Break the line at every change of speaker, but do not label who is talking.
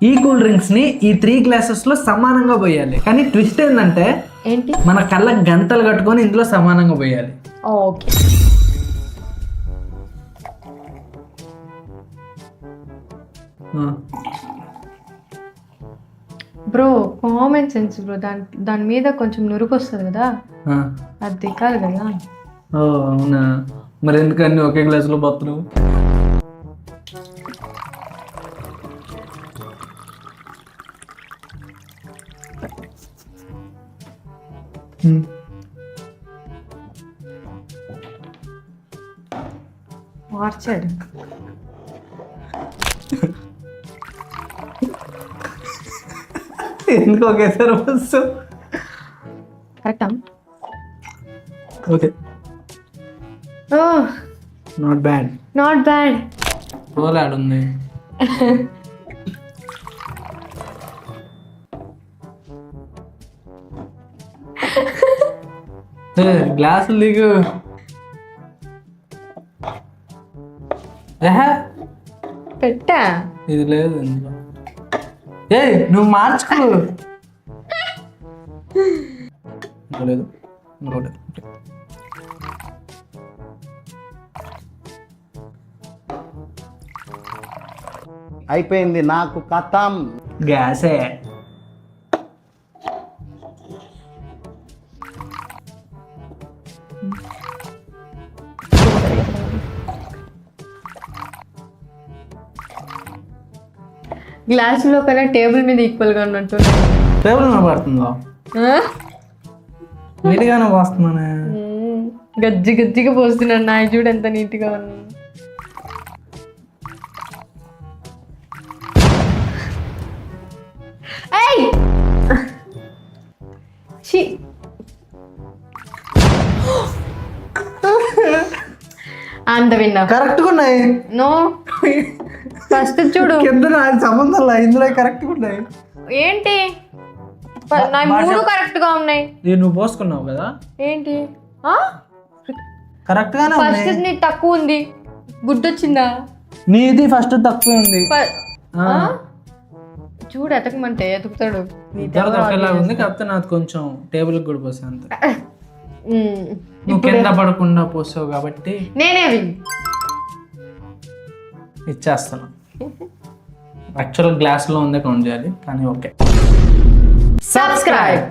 ఈ cool drinks ని ఈ 3 గ్లాసెస్ లో సమానంగా పోయాలి. కానీ ట్విస్ట్ ఏంటంటే
ఏంటి
మన కళ్ళకి గంటలు కట్టుకొని ఇందులో సమానంగా పోయాలి.
Okay bro common sense bro. దాని మీద కొంచెం నురుగు వస్తుంది కదా, అది దిక్కాలి కదా.
ఓ అవునా, మరి ఎందుకని ఒకే గ్లాస్ లో పోతున్నావు?
మార్చాడు.
ఎందుకు ఒకేసారి వస్తావు?
కరెక్టా?
Okay, not bad.
Not bad.
రోల్ యాడ్ ఉంది. గ్లాసులు దిగు.
పెట్టా
ఇది లేదు ఇందులో. ఏ నువ్వు మార్చుకో. లేదు ఇంకోటి.
అయిపోయింది నాకు కథం.
గ్యాసే.
గ్లాసులో కన్నా టేబుల్ మీద ఈక్వల్ గా ఉన్నట్టు.
టేబుల్ మీద పడుతుందా? నీట్గానే పోస్తున్నానే.
గజ్జి గజ్జిగా పోస్తున్నాను. నా చూడు ఎంత నీట్గా ఉన్నా. అంత విన్నా
కరెక్ట్గా ఉన్నాయి.
నో ఫస్ట్ చూడు.
కింద నాకు సంబంధం లేదు, ఇందులో కరెక్ట్గా ఉన్నాయి.
ఏంటి నా మూడు కరెక్ట్ గా ఉన్నాయి.
నువ్వు పోసుకున్నావు కదా.
ఏంటి
కరెక్ట్ గానే
ఫస్ట్ నీ తక్కువ ఉంది. గుడ్డొచ్చిందా?
నీది ఫస్ట్ తక్కువ ఉంది.
చూడు ఎతకమంటే ఎతుకుతాడు.
ఒకేలా ఉంది, కాకపోతే నాకు కొంచెం టేబుల్ కూడా పోసా అంత. నువ్వు కింద పడకుండా పోసావు కాబట్టి
నేనే
ఇచ్చేస్తాను. యాక్చువల్ గ్లాస్ లో ఉందే కౌంట్ చేయాలి, కానీ ఓకే.
సబ్స్క్రైబ్.